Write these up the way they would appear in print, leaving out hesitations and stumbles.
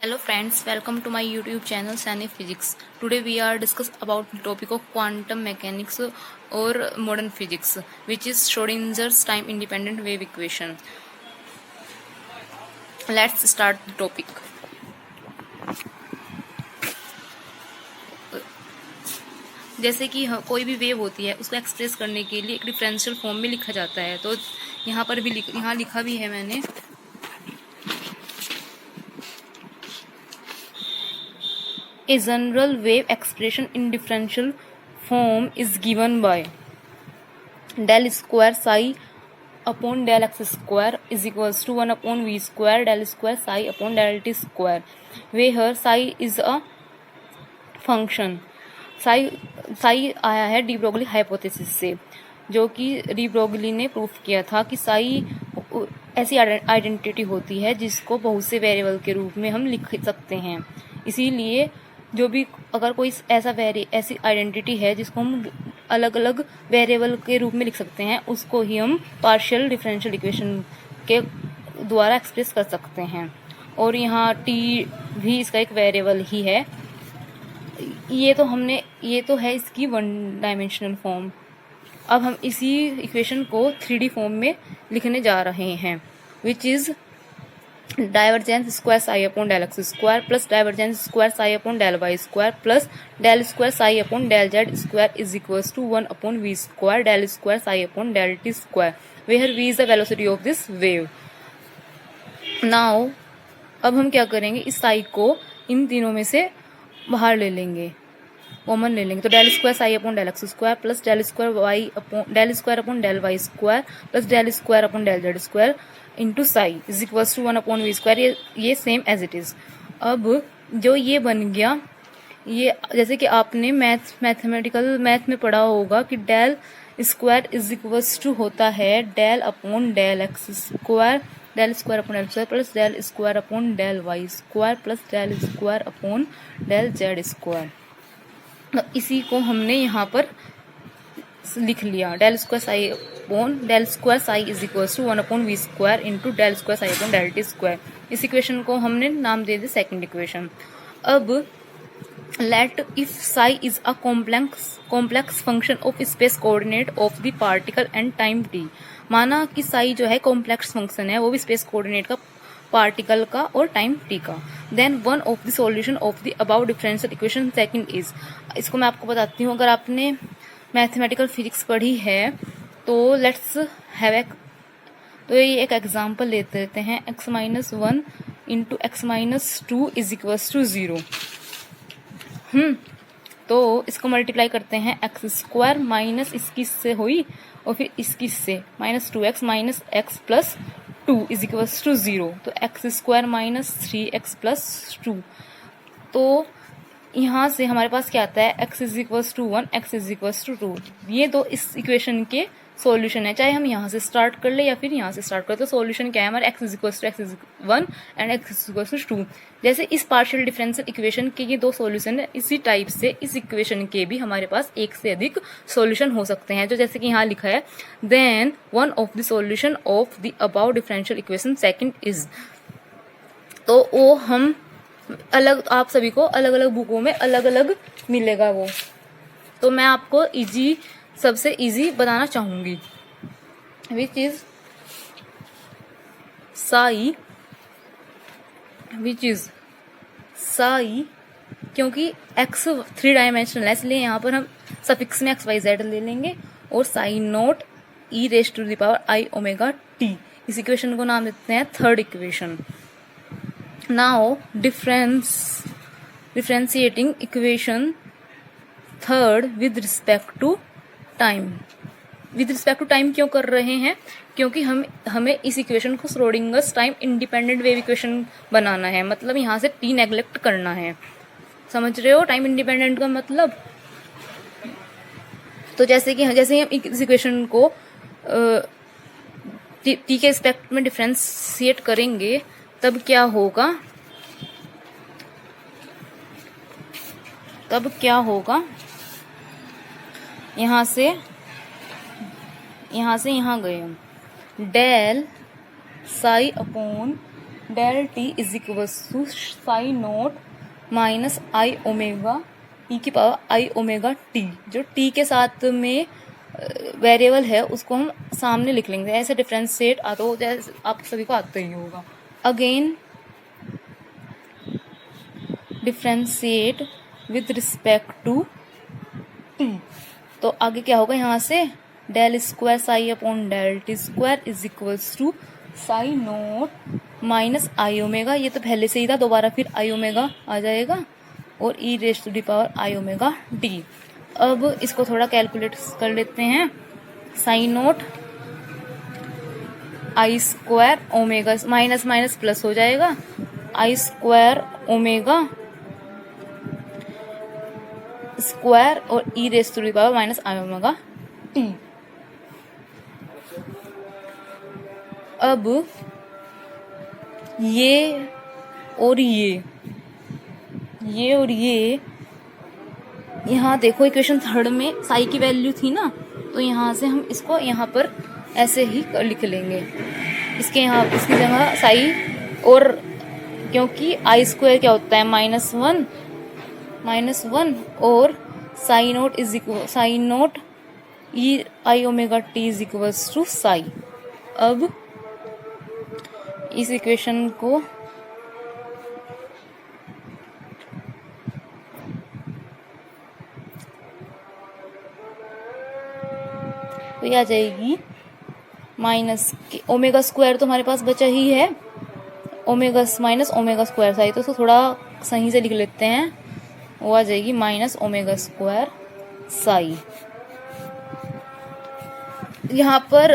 Hello friends, welcome to my YouTube channel Sani Physics. Today we are discuss about the topic of quantum mechanics or modern physics, which is Schrodinger's time independent wave equation. Let's start the topic. जैसे कि कोई भी wave होती है उसको express करने के लिए एक डिफरेंशियल फॉर्म में लिखा जाता है, तो यहाँ पर भी यहाँ लिखा भी है मैंने. A general wave expression in differential form is given by del square psi upon del x square is equals to 1 upon v square del square psi upon del t square, where psi is a function. psi आया है D Broglie hypothesis से, जो कि de Broglie ने proof किया था कि psi ऐसी आइडेंटिटी होती है जिसको बहुत से वेरिएबल के रूप में हम लिख सकते हैं. इसीलिए जो भी अगर कोई ऐसी आइडेंटिटी है जिसको हम अलग अलग वेरिएबल के रूप में लिख सकते हैं, उसको ही हम पार्शियल डिफरेंशियल इक्वेशन के द्वारा एक्सप्रेस कर सकते हैं. और यहाँ टी भी इसका एक वेरिएबल ही है. ये तो है इसकी वन डायमेंशनल फॉर्म. अब हम इसी इक्वेशन को 3D फॉर्म में लिखने जा रहे हैं, which is divergence square psi upon del x square plus divergence square psi upon del y square plus del square psi upon del z square is equals to 1 upon v square del square psi upon del T square, where v is the velocity of this wave. Now अब हम क्या करेंगे, इस साई को इन तीनों में से बाहर ले लेंगे, कॉमन ले लेंगे. तो del square psi upon del x square plus del square upon del y square plus del square upon del z square into psi is equals to 1 upon v square. ये सेम एज इट इज. अब जो ये बन गया, ये जैसे कि आपने मैथ में पढ़ा होगा कि del square is equals to होता है del upon del x square del square upon del square plus del square upon del y square plus del square upon del z square. तो इसी को हमने यहाँ पर लिख लिया, del square psi is equals to 1 upon v square into del square psi upon del T square. इस equation को हमने नाम दे दिया सेकंड इक्वेशन. अब let if psi is a complex function of space coordinate of the particle and time t. माना कि साई जो है कॉम्प्लेक्स फंक्शन है, वो भी स्पेस कोऑर्डिनेट का, पार्टिकल का और टाइम टी का. Then one of the solution of the about differential equation second is. इसको मैं आपको बताती हूँ. अगर आपने मैथमेटिकल फिजिक्स पढ़ी है तो लेट्स हैव तो ये एक एग्जांपल लेते हैं. x minus 1 into x minus 2 is equals to 0. तो इसको मल्टीप्लाई करते हैं, एक्स स्क्वायर माइनस इसकी से हुई और फिर इसकी से minus 2x minus x plus 2 is equals to 0. तो x square minus 3x plus 2. तो यहाँ से हमारे पास क्या आता है, x is equals to 1 x is equals to 2. ये दो इस इक्वेशन के सॉल्यूशन है, चाहे हम यहाँ से स्टार्ट कर ले या फिर यहाँ से स्टार्ट कर. तो सॉल्यूशन क्या है हमारे, x is equals to x is 1 and x is equals to 2. जैसे इस पार्शियल डिफरेंशियल इक्वेशन के ये दो सॉल्यूशन है, इसी टाइप से इस इक्वेशन के भी हमारे पास एक से अधिक सॉल्यूशन हो सकते हैं, जो जैसे कि यहाँ लिखा है then one of the solution of the about differential equation second is. तो वो हम अलग, आप सभी को अलग अलग बुकों में अलग अलग मिलेगा वो. तो मैं आपको सबसे इजी बताना चाहूंगी, विच इज साई, क्योंकि x 3 डायमेंशनल है, इसलिए यहाँ पर हम सफिक्स में XYZ ले लेंगे और psi naught e raise to the power i omega t. इस इक्वेशन को नाम देते हैं third equation. Now differentiating equation third with respect to time क्यों कर रहे हैं, क्योंकि हमें इस इक्वेशन को Schrodinger's time independent wave equation बनाना है. मतलब यहाँ से टी नेग्लेक्ट करना है. समझ रहे हो टाइम इंडिपेंडेंट का मतलब. तो जैसे हम इस इक्वेशन को टी के रिस्पेक्ट में डिफरेंशिएट करेंगे, तब क्या होगा, यहाँ से यहाँ गए हम, del psi upon del t is equals to psi naught minus i omega e की पावर आई ओमेगा टी। जो टी के साथ में वेरिएबल है उसको हम सामने लिख लेंगे, ऐसे डिफ्रेंशिएट तो जैसे आप सभी को आता ही होगा। Again differentiate with respect to T, तो आगे क्या होगा यहाँ से del square psi upon del T square is equals to psi naught minus i omega, ये तो पहले से ही था, दोबारा फिर आई ओमेगा आ जाएगा और e raise to the power i omega d. अब इसको थोड़ा कैलकुलेट कर लेते हैं। Psi naught i square omega minus minus plus हो जाएगा, आई स्क्वायर ओमेगा स्क्वायर और e raise to the power minus i omega t. अब ये और ये और ये यहाँ देखो इक्वेशन थर्ड में साई की वैल्यू थी ना, तो यहाँ से हम इसको यहाँ पर ऐसे ही लिख लेंगे, इसके यहाँ इसकी जगह साई, और क्योंकि आई स्क्वायर क्या होता है माइनस वन और psi naught is equal sine naught e i omega T is equals to psi. अब इस इक्वेशन को तो ये आ जाएगी माइनस ओमेगा स्क्वायर, तो हमारे पास बचा ही है omega minus omega square Sai, तो उसको थोड़ा सही से लिख लेते हैं, वो आ जाएगी माइनस ओमेगा स्क्वायर साई। यहाँ पर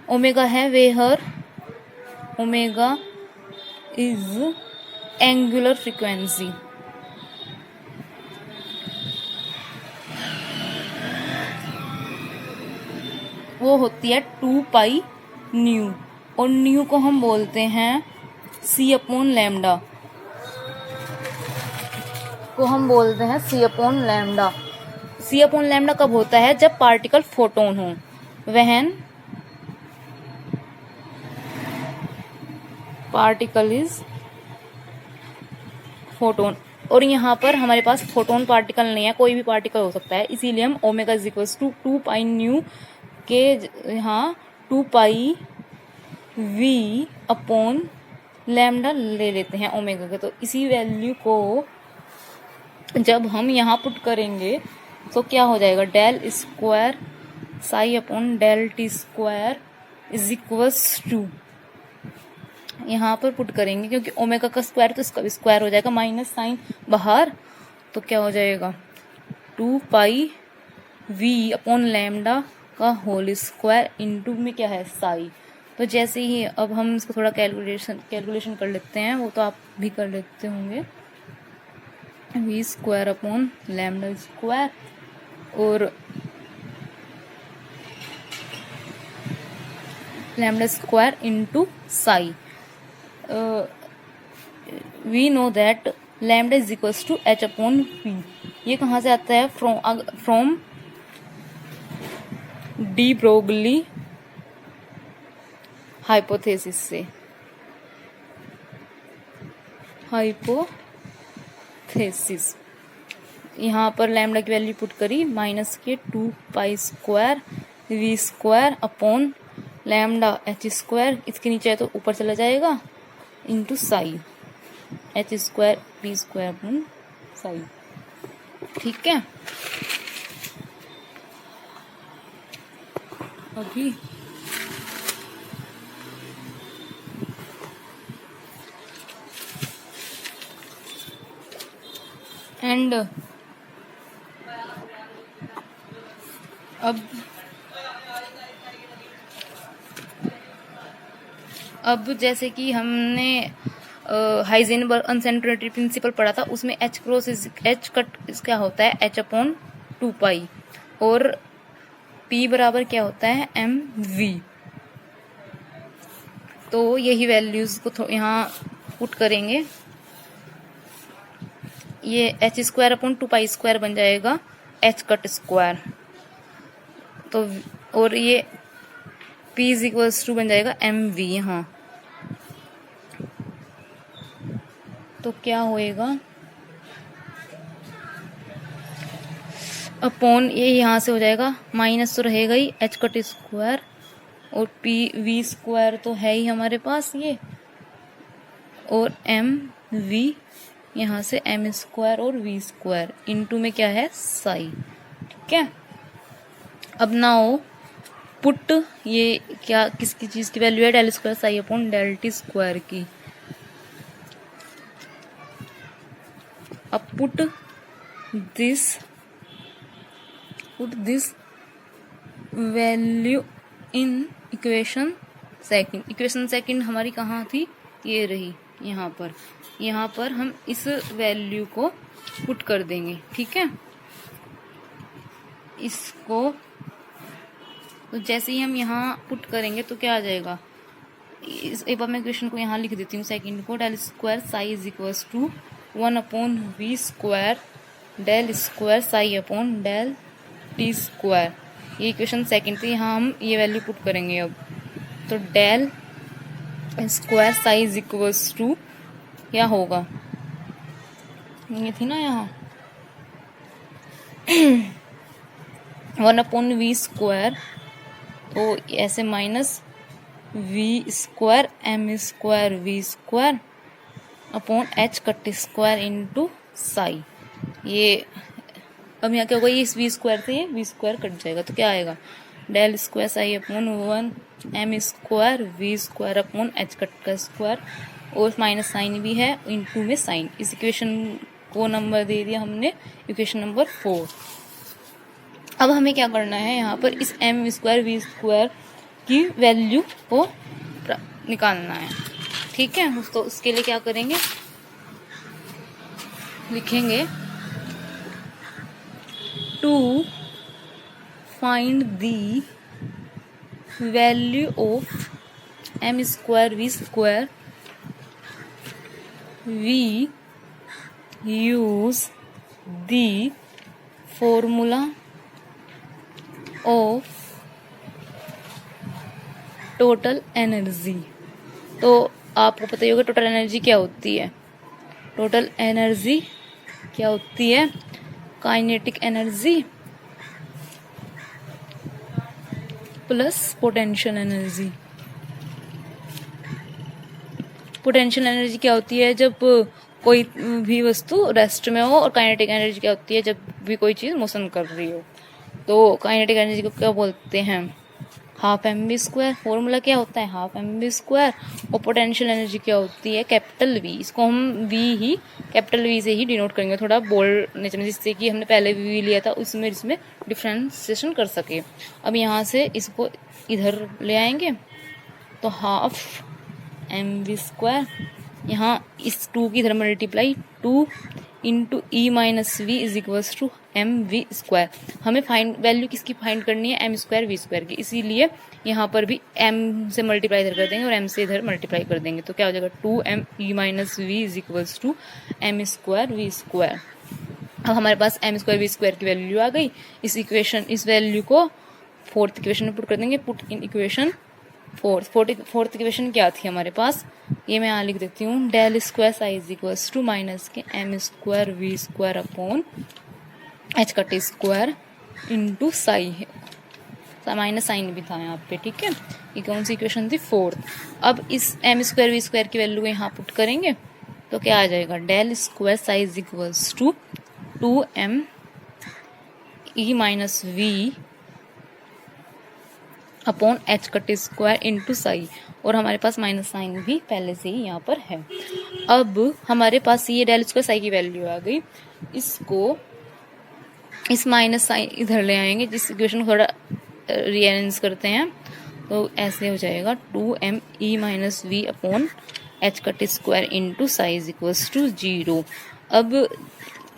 ओमेगा है वेहर ओमेगा इज एंगुलर फ्रीक्वेंसी, वो होती है 2 पाई न्यू, और न्यू को हम बोलते हैं सी अपॉन लैम्डा, सी अपॉन लैम्डा कब होता है? जब पार्टिकल फोटोन हो, व्हेन पार्टिकल इज फोटोन। और यहाँ पर हमारे पास फोटोन पार्टिकल नहीं है, कोई भी पार्टिकल हो सकता है, इसीलिए हम omega is equals to 2 pi nu के यहाँ 2 पाई वी अपॉन लैम्डा ले लेते हैं ओमेगा के। तो इसी वैल्यू को जब हम यहाँ पुट करेंगे तो क्या हो जाएगा, del square psi upon del T square is equals to, यहाँ पर पुट करेंगे क्योंकि ओमेगा का स्क्वायर तो इसका भी स्क्वायर हो जाएगा, माइनस साइन बाहर, तो क्या हो जाएगा 2 पाई वी अपॉन लैम्डा का होल स्क्वायर इनटू में क्या है साई। तो जैसे ही अब हम इसको थोड़ा कैलकुलेशन कर लेते हैं, वो तो आप भी कर लेते होंगे, v square upon lambda square और lambda square into psi. We know that lambda is equals to h upon p. ये कहाँ से आता है? फ्रॉम डी ब्रोगली हाइपोथेसिस से, हाइपोथेसिस। यहाँ पर लैम्डा की वैल्यू पुट करी माइनस के 2 pi square v square upon lambda h square, इसके नीचे है तो ऊपर चला जाएगा, into psi h square p square upon psi. ठीक है, अभी एंड अब जैसे कि हमने हाइजेनबर्ग अनसेंट्रेटरी प्रिंसिपल पढ़ा था, उसमें एच क्रॉस एच कट क्या होता है एच अपॉन 2 पाई, और P बराबर क्या होता है एम वी। तो यही वैल्यूज को यहाँ पुट करेंगे, ये H square upon 2 pi square बन जाएगा एच कट स्क्वायर, तो और ये P इज इक्वल्स टू बन जाएगा एम वी यहाँ, तो क्या होएगा, अपॉन ये यहाँ से हो जाएगा, माइनस तो रहेगा ही, एच कट स्क्वायर और पी वी स्क्वायर तो है ही हमारे पास ये, और एम वी यहाँ से एम स्क्वायर और वी स्क्वायर इनटू में क्या है साई। ठीक है, अब नाउ पुट ये क्या किसकी चीज की वैल्यू है, del square psi upon del T square की। अब put this value in equation second हमारी कहाँ थी, ये रही यहाँ पर हम इस वैल्यू को पुट कर देंगे। ठीक है, इसको तो जैसे ही हम यहाँ पुट करेंगे तो क्या आ जाएगा, एक बार मैं इक्वेशन को यहाँ लिख देती हूँ सेकंड को, del square psi is equals to 1 upon v square del square psi upon del T square. ये इक्वेशन सेकंड थी, यहाँ हम ये वैल्यू पुट करेंगे। अब तो del square psi is equals to क्या होगा, ये थी ना यहाँ 1 अपॉन वी स्क्वायर, तो ऐसे minus v square m square v square upon h cut square into psi. ये अब यहाँ क्या होगा, ये इस वी स्क्वायर से ये वी स्क्वायर कट जाएगा, तो क्या आएगा, del square psi upon 1 m square v square upon h cut का स्क्वायर, और माइनस साइन भी है, इंटू में साइन। इस इक्वेशन को नंबर दे दिया हमने इक्वेशन नंबर 4। अब हमें क्या करना है, यहाँ पर इस एम स्क्वायर वी स्क्वायर की वैल्यू को निकालना है। ठीक है, तो उसके लिए क्या करेंगे, लिखेंगे to find the value of m square v square we use the formula of total energy. तो आपको पता ही होगा टोटल एनर्जी क्या होती है, टोटल एनर्जी क्या होती है, kinetic energy plus potential energy. Potential energy क्या होती है, जब कोई भी वस्तु रेस्ट में हो, और काइनेटिक एनर्जी क्या होती है, जब भी कोई चीज मोशन कर रही हो। तो काइनेटिक एनर्जी को क्या बोलते हैं, half m b square. Formula क्या होता है, हाफ एम बी स्क्वायर। और पोटेंशियल एनर्जी क्या होती है, कैपिटल वी। इसको हम वी ही कैपिटल वी से ही डिनोट करेंगे, थोड़ा बोल्ड नेचर में, जिससे कि हमने पहले वी लिया था उसमें इसमें डिफ्रेंसिएशन कर सके। अब यहाँ से इसको इधर ले आएंगे, तो हाफ एम वी स्क्वायर, यहाँ इस 2 की इधर multiply 2 into e minus v is equals to m v square. हमें फाइंड वैल्यू किसकी फाइंड करनी है, एम स्क्वायर वी स्क्वायर की, इसीलिए यहाँ पर भी एम से मल्टीप्लाई इधर कर देंगे और एम से इधर मल्टीप्लाई कर देंगे, तो क्या हो जाएगा 2m e minus v is equals to m square v square. अब हमारे पास एम स्क्वायर वी स्क्वायर की वैल्यू आ गई। इस वैल्यू को फोर्थ इक्वेशन में पुट कर देंगे, put in equation fourth equation क्या थी हमारे पास, ये मैं यहाँ लिख देती हूँ, del square psi is equals to minus k m square v square upon h cut square into psi है, माइनस साइन भी था यहाँ पे। ठीक है, ये कौन सी इक्वेशन थी, फोर्थ। अब इस एम स्क्वायर वी स्क्वायर की वैल्यू को यहाँ पुट करेंगे, तो क्या आ जाएगा, del square psi is equals to 2m e minus v upon h cut square into psi, और हमारे पास माइनस साइन भी पहले से ही यहाँ पर है। अब हमारे पास ये डेल स्क्वायर साई की वैल्यू आ गई, इसको इस माइनस साइन इधर ले आएंगे, जिस इक्वेशन को थोड़ा रीअरेंज करते हैं, तो ऐसे हो जाएगा 2m e minus v upon h cut square into psi is equals to 0। अब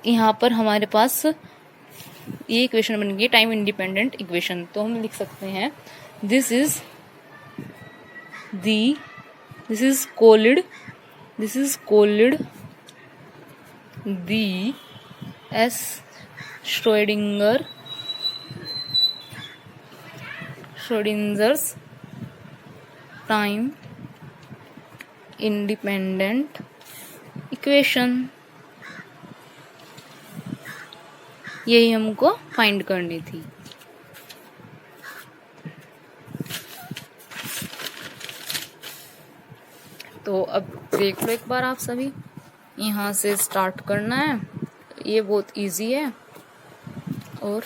यहाँ पर हमारे पास ये इक्वेशन बन गई टाइम इंडिपेंडेंट इक्वेशन, तो हम लिख सकते हैं this is called the s Schrodinger's time independent equation, यही हमको फाइंड करनी थी। तो अब देख लो एक बार आप सभी, यहाँ से स्टार्ट करना है, ये बहुत इजी है। और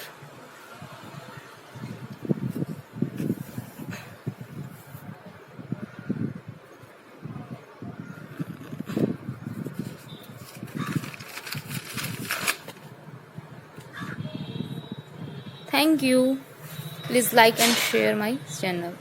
thank you, please like and share my channel.